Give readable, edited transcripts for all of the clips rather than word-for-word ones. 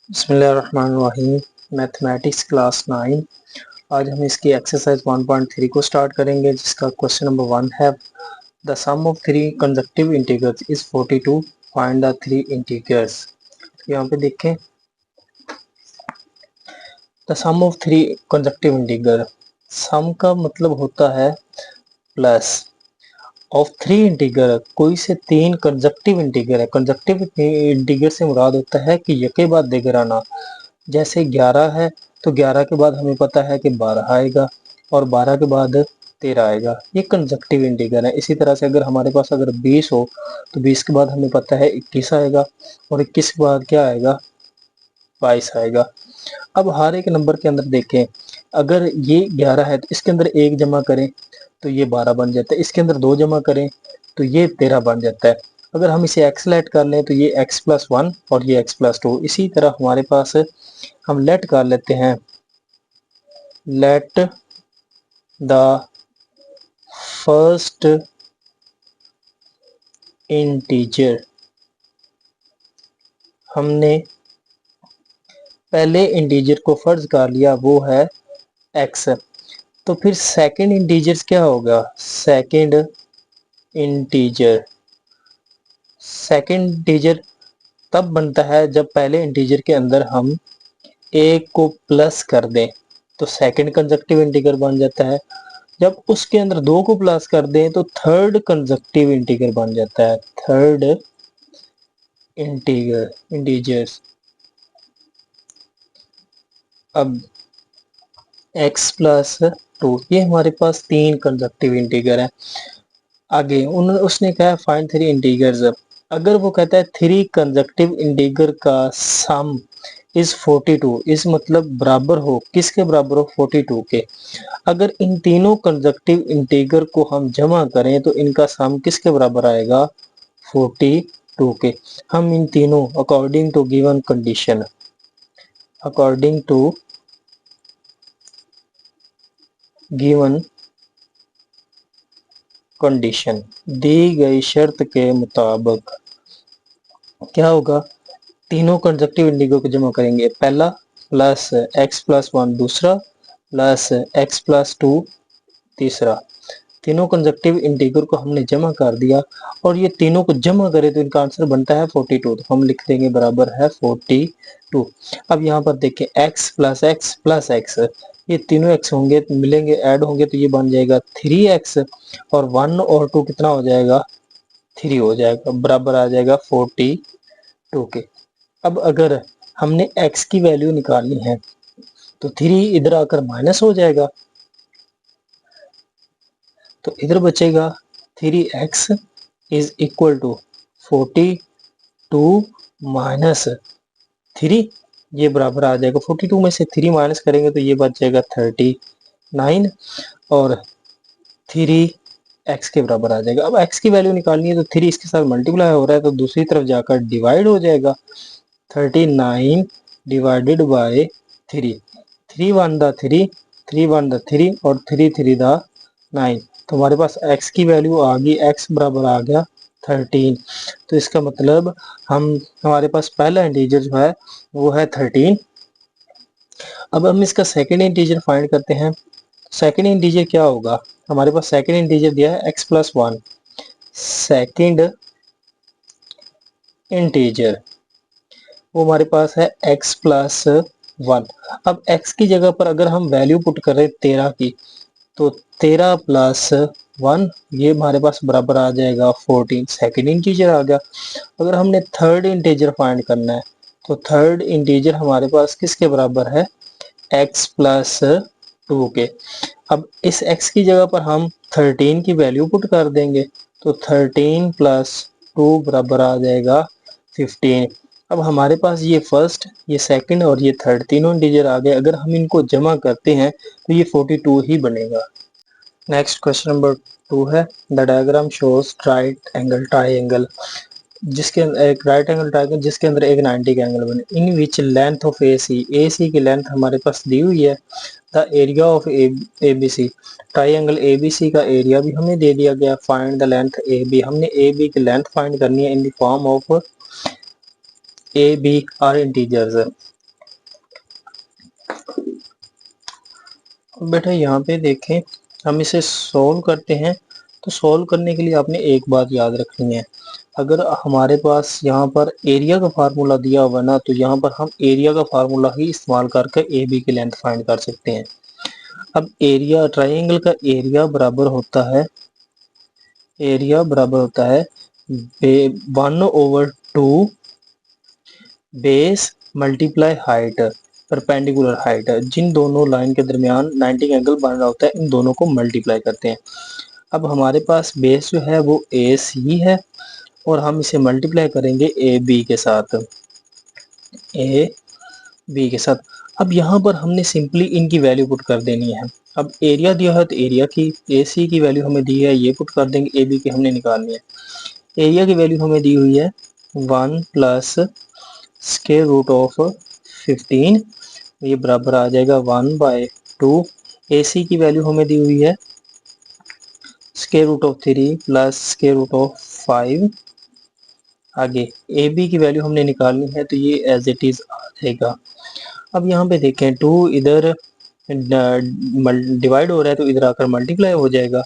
बिस्मिल्लाहिर्रहमानिर्रहीम। Mathematics class 9। आज हम इसकी एक्सरसाइज 1.3 को स्टार्ट करेंगे, जिसका क्वेश्चन नंबर 1 है the sum of three consecutive integers is 42, find the three integers. यहाँ पे देखें, the sum of three consecutive integer, sum का मतलब होता है प्लस ऑफ थ्री इंटीजर, कोई से तीन कंसेक्यूटिव इंटीजर है। कंसेक्यूटिव इंटीजर से मुराद होता है कि यके बाद देकर आना। जैसे 11 है तो 11 के बाद हमें पता है कि 12 आएगा और 12 के बाद 13 आएगा, ये कंसेक्यूटिव इंटीजर है। इसी तरह से अगर हमारे पास अगर 20 हो तो 20 के बाद हमें पता है 21 आएगा और 21 के बाद क्या आएगा, 22 आएगा। अब हर एक नंबर के अंदर देखें, अगर ये 11 है तो इसके अंदर 1 जमा करें तो ये 12 बन जाता है, इसके अंदर 2 जमा करें तो ये 13 बन जाता है। अगर हम इसे x लेट कर लें तो ये x प्लस 1 और ये x प्लस 2। इसी तरह हमारे पास हम लेट कर लेते हैं, लेट द फर्स्ट इंटीजर, हमने पहले इंटीजर को फर्ज कर लिया वो है x। तो फिर सेकंड इंटीजर क्या होगा, सेकंड इंटीजर, सेकंड इंटीजर तब बनता है जब पहले इंटीजर के अंदर हम एक को प्लस कर दें तो सेकंड कंसेक्यूटिव इंटीजर बन जाता है। जब उसके अंदर 2 को प्लस कर दें तो थर्ड कंसेक्यूटिव इंटीजर बन जाता है, थर्ड इंटीजर्स। अब x प्लस 2, ये हमारे पास तीन कंसेक्यूटिव इंटीजर है। आगे उसने कहा फाइंड थ्री इंटीजर्स। अगर वो कहता है थ्री कंसेक्यूटिव इंटीजर का सम इज 42, इस मतलब बराबर हो, किसके बराबर हो, 42 के। अगर इन तीनों कंसेक्यूटिव इंटीजर को हम जमा करें तो इनका सम किसके बराबर आएगा, 42 के। हम इन तीनों according to given condition, according to given condition, दी गई शर्त के मुताबिक क्या होगा, तीनों कंसेक्यूटिव इंटीजर को जमा करेंगे। पहला प्लस x प्लस 1 दूसरा, प्लस x प्लस 2 तीसरा। तीनों कंसेक्यूटिव इंटीजर को हमने जमा कर दिया और ये तीनों को जमा करें तो इनका आंसर बनता है 42। तो हम लिख देंगे बराबर है 42। अब यहाँ पर देखें x प्लस x, ये तीनों x होंगे तो मिलेंगे, ऐड होंगे तो ये बन जाएगा 3x और 1 और 2 कितना हो जाएगा, 3 हो जाएगा, बराबर आ जाएगा 42 के। अब अगर हमने x की वैल्यू निकालनी है तो 3 इधर आकर माइनस हो जाएगा, तो इधर बचेगा 3x is equal to 42 minus 3, ये बराबर आ जाएगा 42 में से 3 माइनस करेंगे तो ये बच जाएगा 39 और 3x के बराबर आ जाएगा। अब x की वैल्यू निकालनी है तो 3 इसके साथ मल्टीप्लाई हो रहा है तो दूसरी तरफ जाकर डिवाइड हो जाएगा, 39 डिवाइडेड बाय 3, 3 1 द 3, 3 1 द 3 और 3 3 द 9। तो हमारे पास x की वैल्यू आ गई, x बराबर आ गया 13। तो इसका मतलब हमारे पास पहला इंटीजर जो है वो है 13। अब हम इसका सेकंड इंटीजर फाइंड करते हैं। सेकंड इंटीजर क्या होगा, हमारे पास सेकंड इंटीजर दिया है x प्लस 1, सेकंड इंटीजर वो हमारे पास है x प्लस 1। अब x की जगह पर अगर हम वैल्यू पुट करें 13 की तो 13 प्लस 1, ये हमारे पास बराबर आ जाएगा 14, सेकंड इंटीजर आ गया। अगर हमने थर्ड इंटीजर फाइंड करना है तो थर्ड इंटीजर हमारे पास किसके बराबर है, x प्लस 2 के। अब इस x की जगह पर हम 13 की वैल्यू पुट कर देंगे तो 13 प्लस 2 बराबर आ जाएगा 15। अब हमारे पास ये फर्स्ट, ये सेकंड और ये थर्ड तीनों इंटीजर आ गए। अगर हम इनको जमा करते हैं तो ये 42 ही बनेगा। नेक्स्ट क्वेश्चन नंबर 2 है the diagram shows right angle triangle, जिसके एक राइट एंगल ट्राइंगल जिसके अंदर एक 90 का एंगल बने, in which length of AC की लेंथ हमारे पास दी हुई है। The area of ABC, triangle ABC का एरिया भी हमें दे दिया गया। फाइंड द लेंथ AB, हमने AB की लेंथ फाइंड करनी है in the form of AB are integers. बेटा यहाँ पे देखें, हम इसे सॉल्व करते हैं तो सॉल्व करने के लिए आपने एक बात याद रखनी है। अगर हमारे पास यहाँ पर एरिया का फार्मूला दिया हुआ ना, तो यहाँ पर हम एरिया का फार्मूला ही इस्तेमाल करके ए बी की लेंथ फाइंड कर सकते हैं। अब एरिया, ट्राइंगल का एरिया बराबर होता है, एरिया बराबर होता है 1/2 base multiply height, perpendicular height. जिन दोनों लाइन के दरमियान 90 एंगल बन रहा होता है, इन दोनों को मल्टीप्लाई करते हैं। अब हमारे पास बेस जो है वो ए सी है और हम इसे मल्टीप्लाई करेंगे ए बी के साथ, ए बी के साथ। अब यहाँ पर हमने सिंपली इनकी वैल्यू पुट कर देनी है। अब एरिया दिया है तो एरिया की, ए सी की वैल्यू हमें दी है, ये पुट कर देंगे, ए बी की हमने निकालनी है। एरिया की वैल्यू हमें दी हुई है 1 प्लस स्क्वायर रूट ऑफ 15, ये बराबर आ जाएगा 1/2। ए सी की वैल्यू हमें दी हुई है square root of 3 plus square root of 5। आगे ए बी की वैल्यू हमने निकालनी है, तो ये एज इट इज आ जाएगा। अब यहाँ पे देखें, 2 इधर डिवाइड हो रहा है तो इधर आकर मल्टीप्लाई हो जाएगा,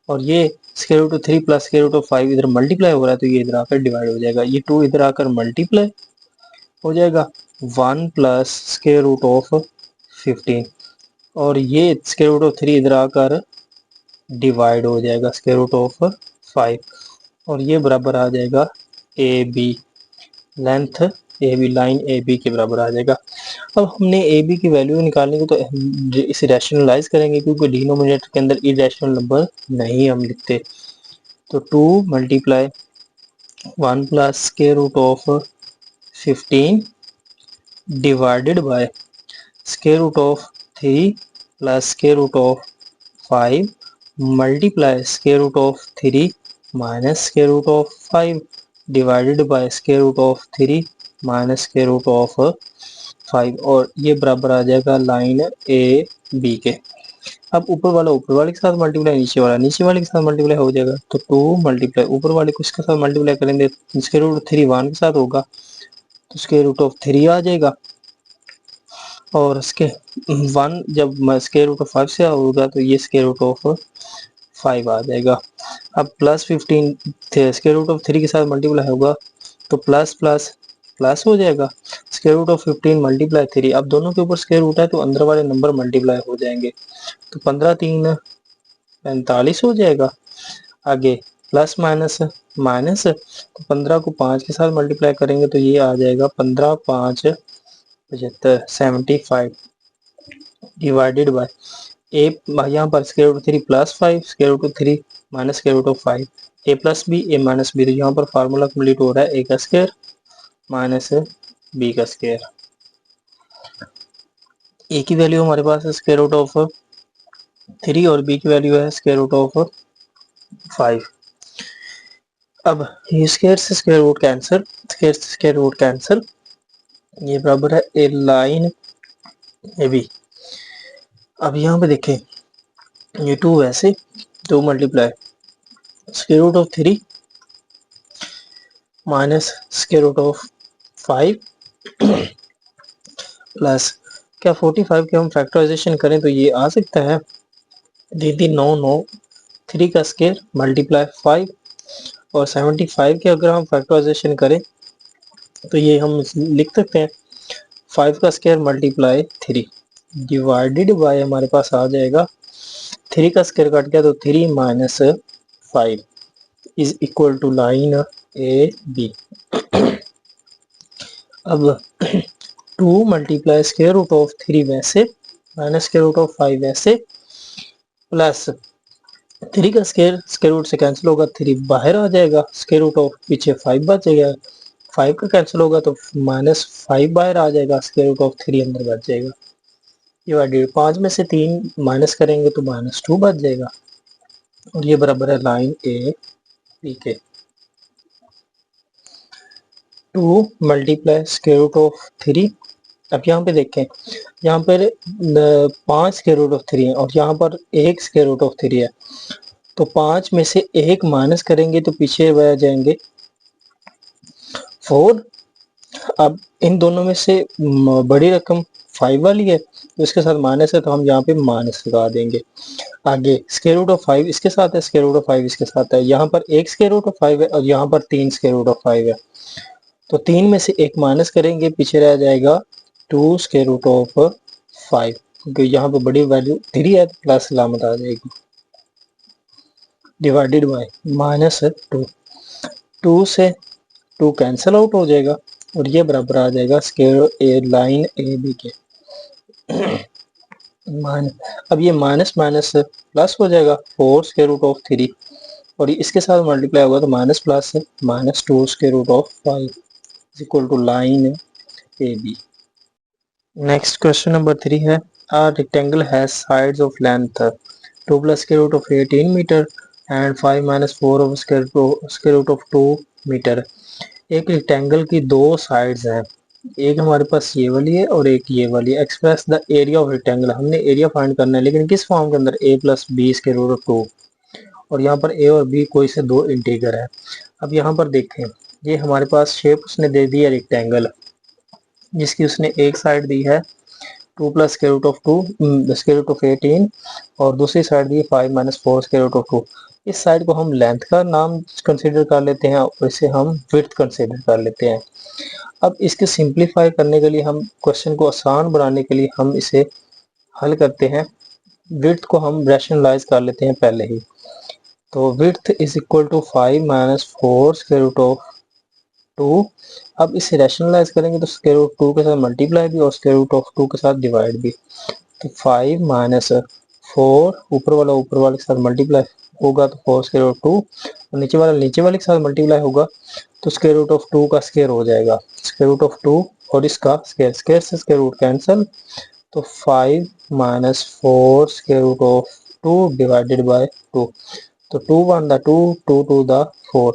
और ये square root of 3 plus square root of 5 इधर मल्टीप्लाई हो रहा है तो ये इधर आकर डिवाइड हो जाएगा। ये 2 इधर आकर मल्टीप्लाई हो जाएगा 1 प्लस स्क्वायर रूट ऑफ 15, और ये स्क्वायर रूट ऑफ 3 इधर आकर डिवाइड हो जाएगा स्क्वायर रूट ऑफ 5, और ये बराबर आ जाएगा A B, length A B, line A B के बराबर आ जाएगा। अब हमने ए बी की वैल्यू निकालनी है, तो इसे रैशनलाइज करेंगे, क्योंकि डिनोमिनेटर के अंदर इरेशनल नंबर नहीं हम लिखते। तो 2 multiply 1 plus square root of 15 divided by square root of 3 plus square root of 5 multiply square root of 3 minus square root of 5 divided by square root of 3 minus square root of 5, और ये बराबर आ जाएगा line A B के। अब ऊपर वाला ऊपर वाले के साथ मल्टीप्लाई, नीचे वाला नीचे वाले के साथ मल्टीप्लाई हो जाएगा, तो 2 मल्टीप्लाई ऊपर वाले को इसके साथ मल्टीप्लाई करेंगे, स्क्वायर रूट 3 1 के साथ होगा तो स्क्वायर रूट ऑफ 3 आ जाएगा, और इसके 1 जब स्क्वायर रूट ऑफ 5 से होगा तो ये स्क्वायर रूट ऑफ 5 आ जाएगा। अब प्लस 15 स्क्वायर रूट ऑफ 3 के साथ मल्टीप्लाई होगा तो प्लस प्लस प्लस हो जाएगा, स्क्वायर रूट ऑफ 15 मल्टीप्लाई 3, अब दोनों के ऊपर स्क्वायर रूट है तो अंदर वाले नंबर मल्टीप्लाई हो जाएंगे, तो 15 3 45 हो जाएगा। आगे प्लस माइनस माइनस, तो 15 को 5 के साथ मल्टीप्लाई करेंगे तो ये आ जाएगा 15 5 75, 75 डिवाइडेड बाय ए, यहाँ पर square root 3 plus 5 square root 3 minus square root of 5, A plus B A minus B, तो यहाँ पर फार्मूला कंप्लीट हो रहा है, ए का स्क्वायर माइनस बी का स्क्वायर। ए की वैल्यू हमारे पास है स्क्वायर रूट ऑफ 3 और बी की वैल्यू है स्क्वायर रूट ऑफ 5। अब ये स्क्वायर से स्क्वायर रूट कैंसिल, स्क्वायर से स्क्वायर रूट कैंसिल, ये बराबर है ए लाइन ए बी। अब यहाँ पे देखें, ये 2 वैसे 2 multiply square root of 3 minus square root of 5 plus, क्या 45 के हम फैक्टराइजेशन करें तो ये आ सकता है दीदी 9 9 3 का स्क्वायर मल्टीप्लाई 5, और 75 के अगर हम फैक्टराइजेशन करें तो ये हम लिख सकते हैं 5 का स्क्वायर मल्टीप्लाई 3 डिवाइडेड बाय, हमारे पास आ जाएगा 3 का स्क्वायर कट गया तो 3 minus 5 is equal to line A B. अब 2 मल्टीप्लाई स्क्वायर रूट ऑफ 3 वैसे माइनस स्क्वायर रूट ऑफ 5 वैसे, प्लस 3 का स्क्वायर रूट से कैंसिल होगा, 3 बाहर आ जाएगा, स्क्वायर रूट ऑफ पीछे 5 बचेगा, 5 का कैंसिल होगा तो माइनस 5 बाहर आ जाएगा, स्क्वायर रूट ऑफ 3 अंदर बच जाएगा। डिवाइडेड 5 में से 3 माइनस करेंगे तो -2 बच जाएगा, और ये बराबर है लाइन ए बी के। 2 मल्टीप्लाई स्क्वायर रूट ऑफ 3, अब यहाँ पे देखें, यहाँ पर 5 स्क्वायर रूट ऑफ 3 है और यहाँ पर 1 स्क्वायर रूट ऑफ 3 है, तो 5 में से 1 माइनस करेंगे तो पीछे रह जाएंगे 4। अब इन दोनों में से बड़ी रकम 5 वाली है तो इसके साथ माइनस है तो हम यहाँ पे माइनस लगा देंगे। आगे स्क्वायर रूट ऑफ 5 इसके साथ है, स्क्वायर रूट ऑफ 5 इसके साथ है, यहाँ पर एक स्क्वायर रूट ऑफ 5 है और यहाँ पर 3 स्क्वायर रूट ऑफ 5 है। तो 3 में से एक माइनस करेंगे, पीछे रह जाएगा 2 स्क्वायर रूट ऑफ 5, क्योंकि यहाँ पे बड़ी वैल्यू 3 है तो प्लस अलामत आ जाएगी, डिवाइडेड बाय -2। 2 से 2 कैंसिल आउट हो जाएगा और ये बराबर आ जाएगा स्क्वायर लाइन ए बी के। अब ये माइनस माइनस प्लस हो जाएगा 4 स्क्वायर रूट ऑफ 3 और इसके साथ मल्टीप्लाई होगा तो minus plus -2 square root of 5 equal to line A B. Next question number 3 है, a rectangle has sides of length 2 plus square root of 18 meter and 5 minus 4 of square root of 2 metre. एक rectangle की दो sides हैं, एक हमारे पास ये वाली है और एक ये वाली है। Express the area of rectangle, हमने एरिया फाइंड करना है लेकिन किस फॉर्म के अंदर, a plus B square root of 2 और यहाँ पर a और b कोई से दो इंटीजर है। अब यहाँ पर देखें, ये हमारे पास शेप उसने दे दी है रेक्टेंगल, जिसकी उसने एक साइड दी है 2 plus square root of 2 square root of 18 और दूसरी साइड दी 5 माइनस 4 स्क्वायर रूट ऑफ 2। इस साइड को हम लेंथ का नाम कंसीडर कर लेते हैं और इसे हम विड्थ कंसीडर कर लेते हैं। अब इसके सिंप्लीफाई करने के लिए, हम क्वेश्चन को आसान बनाने के लिए हम इसे हल करते हैं। विड्थ को हम रैशनलाइज कर लेते हैं पहले ही, तो width is equal to 5 minus 4 square root of 2। अब इसे रैशनलाइज करेंगे तो स्क्वायर रूट 2 के साथ मल्टीप्लाई भी और स्क्वायर रूट ऑफ 2 के साथ डिवाइड भी। तो 5 माइनस 4 ऊपर वाले के साथ मल्टीप्लाई होगा तो 4 स्क्वायर रूट 2 और नीचे वाले के साथ मल्टीप्लाई होगा तो स्क्वायर रूट ऑफ 2 का स्क्वायर हो जाएगा, स्क्वायर रूट ऑफ 2 और इसका स्क्वायर, स्क्वायर से स्क्वायर रूट कैंसिल, तो 5 minus 4 square root of 2 divided by 2। तो 2 1 द 2, 2 2 द 4,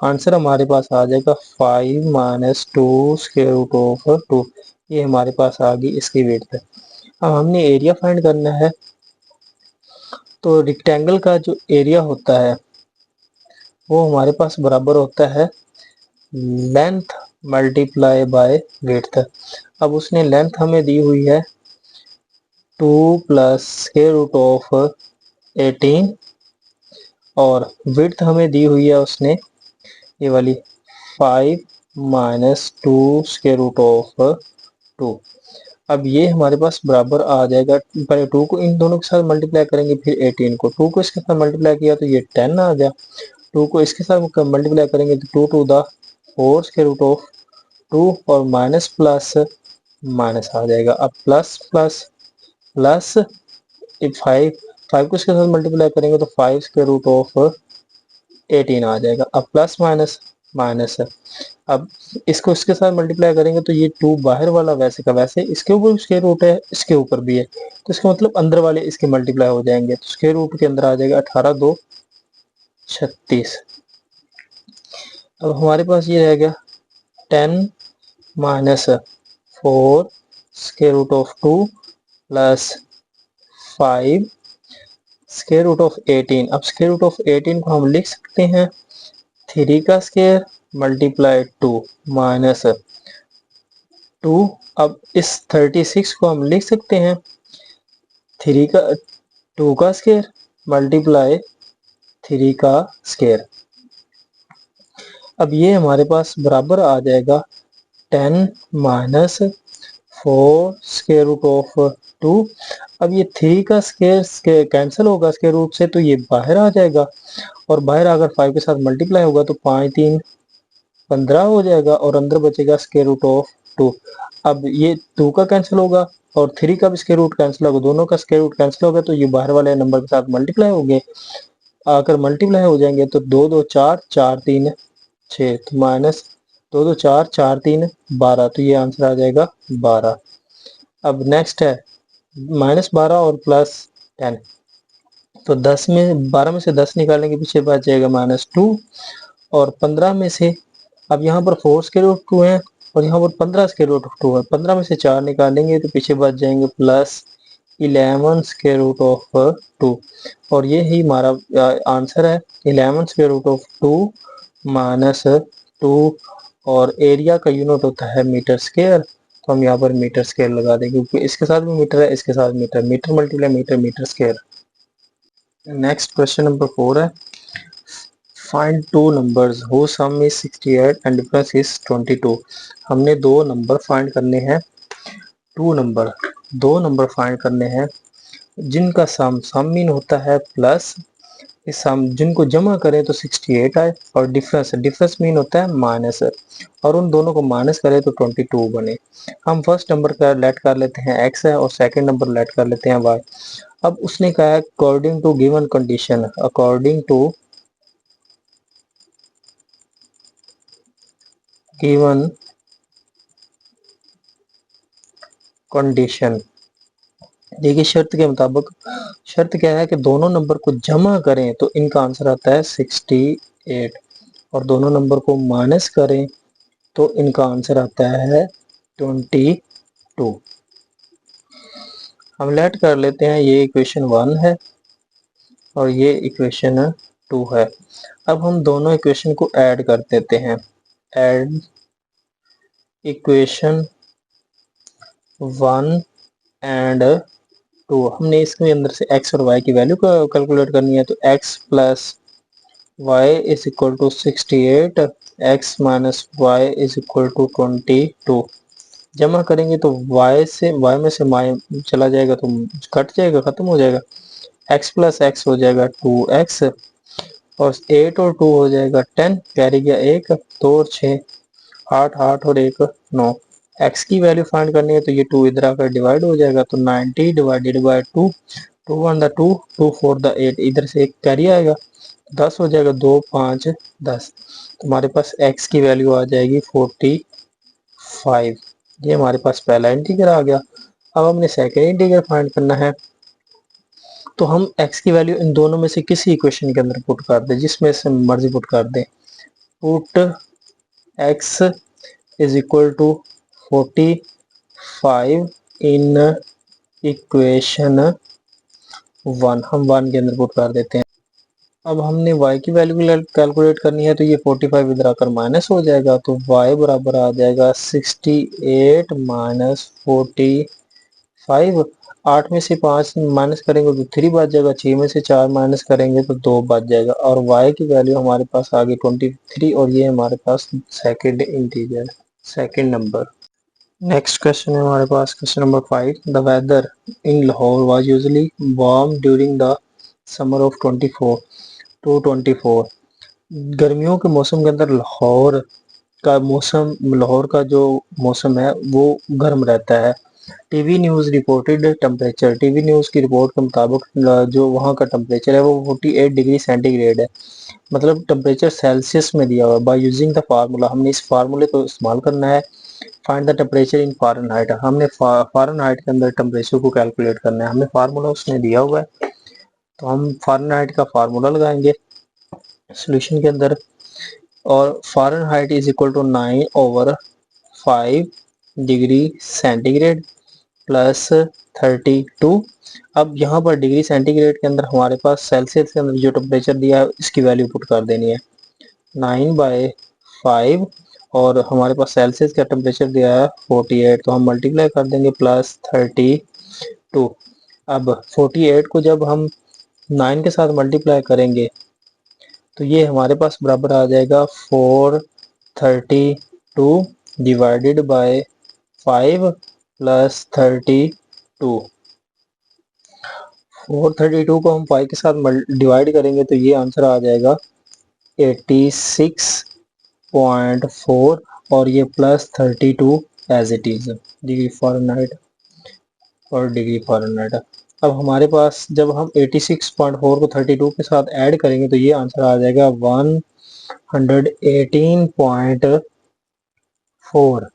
आंसर हमारे पास आ जाएगा 5 माइनस 2 स्क्वायर रूट ऑफ 2। ये हमारे पास आ गई इसकी विड्थ। अब हमने एरिया फाइंड करना है, तो रेक्टेंगल का जो एरिया होता है वो हमारे पास बराबर होता है लेंथ मल्टीप्लाई बाय विड्थ। अब उसने लेंथ हमें दी हुई है 2 प्लस स्क्वायर रूट ऑफ 18 और विड्थ हमें दी हुई है उसने ये वाली 5 माइनस 2 स्क्वायर रूट ऑफ 2। अब ये हमारे पास बराबर आ जाएगा, पहले 2 को इन दोनों के साथ मल्टीप्लाई करेंगे फिर 18 को, 2 को इसके साथ मल्टीप्लाई किया तो ये 10 आ गया, 2 को इसके साथ मल्टीप्लाई करेंगे तो 2 to the 4 square root of 2 और माइनस प्लस माइनस आ जाएगा। अब प्लस प्लस प्लस 5 को इसके साथ मल्टीप्लाई करेंगे तो 5 स्क्वायर रूट ऑफ 18 आ जाएगा। अब प्लस माइनस माइनस है, अब इसको इसके साथ मल्टीप्लाई करेंगे तो ये 2 बाहर वाला वैसे का वैसे, इसके ऊपर स्क्वायर रूट है इसके ऊपर भी है तो इसका मतलब अंदर वाले इसके मल्टीप्लाई हो जाएंगे, तो स्क्वायर रूट के अंदर आ जाएगा 18 2 36। अब हमारे पास ये रह गया 10 minus 4 square root of 2 plus 5 square root of 18। अब स्क्वायर रूट ऑफ 18 को हम लिख सकते हैं 3 का स्क्वायर मल्टीप्लाई 2 माइनस 2। अब इस 36 को हम लिख सकते हैं 3 का 2 का स्क्वायर मल्टीप्लाई 3 का स्क्वायर। अब ये हमारे पास बराबर आ जाएगा 10 माइनस 4 स्क्वायर रूट ऑफ 2। अब ये 3 का स्क्वायर कैंसिल होगा स्क्वायर रूट से तो ये बाहर आ जाएगा और बाहर अगर 5 के साथ मल्टीप्लाई होगा तो 5 3 15 हो जाएगा और अंदर बचेगा स्क्वायर रूट ऑफ 2। अब ये 2 का कैंसिल होगा और 3 का भी स्क्वायर रूट कैंसिल होगा, दोनों का स्क्वायर रूट कैंसिल होगा तो ये बाहर वाले नंबर के साथ मल्टीप्लाई होंगे, अगर मल्टीप्लाई हो जाएंगे तो 2 2 4 4 3 6 तो माइनस 2 2 4 4 3 12, तो ये आंसर आ जाएगा 12। अब नेक्स्ट है -12 और प्लस 10, तो 10 में 12 में से 10 निकालेंगे पीछे बच जाएगा -2 और 15 में से, अब यहाँ पर 4 स्क्वायर रूट 2 है और यहाँ पर 15 स्क्वायर रूट 2 है, 15 में से 4 निकालेंगे तो पीछे बच जाएंगे प्लस 11 स्क्वायर रूट ऑफ 2 और ये ही हमारा आंसर है 11 स्क्वायर रूट ऑफ 2 माइनस 2 और एरिया का यूनिट होता है मीटर स्क्वायर तो हम यहाँ पर मीटर स्क्वायर लगा देंगे क्योंकि इसके साथ भी मीटर है, इसके साथ metre, metre multiply metre, metre square. Next question number 4 है, find two numbers who sum is 68 and difference is 22। हमने दो नंबर फाइंड करने हैं, दो नंबर फाइंड करने हैं जिनका सम मीन होता है प्लस, इस सम जिनको जमा करें तो 68 आए, और डिफरेंस मीन होता है माइनस, और उन दोनों को माइनस करें तो 22 बने। हम फर्स्ट नंबर का लेट कर लेते हैं x है और सेकंड नंबर लेट कर लेते हैं y। अब उसने कहा है according to given condition, according to given condition. देखिए शर्त के मुताबिक, शर्त क्या है कि दोनों नंबर को जमा करें तो इनका आंसर आता है 68, और दोनों नंबर को माइनस करें तो इनका आंसर आता है 22। हम लेट कर लेते हैं, ये इक्वेशन 1 है और ये इक्वेशन 2 है। अब हम दोनों इक्वेशन को ऐड कर देते हैं, ऐड इक्वेशन 1 एंड 2। हमने इसके अंदर से x और y की वैल्यू को कैलकुलेट करनी है, तो x plus y is equal to 68, x minus y is equal to 22। जमा करेंगे तो y में से y चला जाएगा तो कट जाएगा, खत्म हो जाएगा, x प्लस x हो जाएगा 2x, और 8 और 2 हो जाएगा 10, कैरी गया 1, 2 और 6 8, 8 और 1 9। x की वैल्यू फाइंड करनी है तो ये 2 इधर आकर डिवाइड हो जाएगा, तो 90 डिवाइडेड बाय 2, 2 1 द 2, 2 4 द 8, इधर से एक कैरी आएगा, 10 हो जाएगा, 2 5 10। तो हमारे पास x की वैल्यू आ जाएगी 45। ये हमारे पास पहला इंटीजर आ गया। अब हमने सेकेंड इंटीजर फाइंड करना है, तो हम x की वैल्यू इन दोनों में से किसी इक्वेशन के अंदर पुट कर दें, जिसमें से मर्जी पुट कर दें। Put x is equal to 45 in equation 1, हम 1 के अंदर पुट कर देते हैं। अब हमने y की वैल्यू कैलकुलेट करनी है, तो ये 45 इधर आकर माइनस हो जाएगा, तो y बराबर आ जाएगा 68 माइनस 45। 8 में से 5 माइनस करेंगे तो 3 बच जाएगा, 6 में से 4 माइनस करेंगे तो 2 बच जाएगा, और y की वैल्यू हमारे पास आ गई 23, और ये हमारे पास second integer, second number. Next question है हमारे पास question number 5, the weather in Lahore was usually warm during the summer of 24 to 24। गर्मियों के मौसम के अंदर लाहौर का जो मौसम है वो गर्म रहता है। TV news reported temperature, TV news की रिपोर्ट के मुताबिक जो वहाँ का टेम्परेचर है वो 48 डिग्री सेंटीग्रेड है, मतलब टेम्परेचर सेल्सियस में दिया हुआ है। बाय यूजिंग द फार्मूला, हमने इस फार्मूले को इस्तेमाल करना है। Find the temperature in Fahrenheit, हमने फ़ारेनहाइट के अंदर टेम्परेचर को कैलकुलेट करना है, हमें फार्मूला उसने दिया हुआ है, तो हम फ़ारेनहाइट का फार्मूला लगाएंगे सॉल्यूशन के अंदर, और Fahrenheit is equal to 9/5 degree centigrade plus 32। अब यहाँ पर डिग्री सेंटीग्रेड के अंदर हमारे पास सेल्सियस के अंदर जो टेम्परेचर दिया है इसकी वैल्यू पुट कर देनी है 9/5, और हमारे पास सेल्सियस का टेम्परेचर दिया है 48, तो हम मल्टीप्लाई कर देंगे प्लस 32। अब 48 को जब हम 9 के साथ मल्टीप्लाई करेंगे तो ये हमारे पास बराबर आ जाएगा 432 डिवाइडेड बाय 5 प्लस 32। 432 को हम 5 के साथ डिवाइड करेंगे तो ये आंसर आ जाएगा 86.4, और ये plus 32 as it is degree Fahrenheit और डिग्री फ़ारेनहाइट। अब हमारे पास जब हम 86.4 को 32 के साथ ऐड करेंगे तो ये आंसर आ जाएगा 118.4।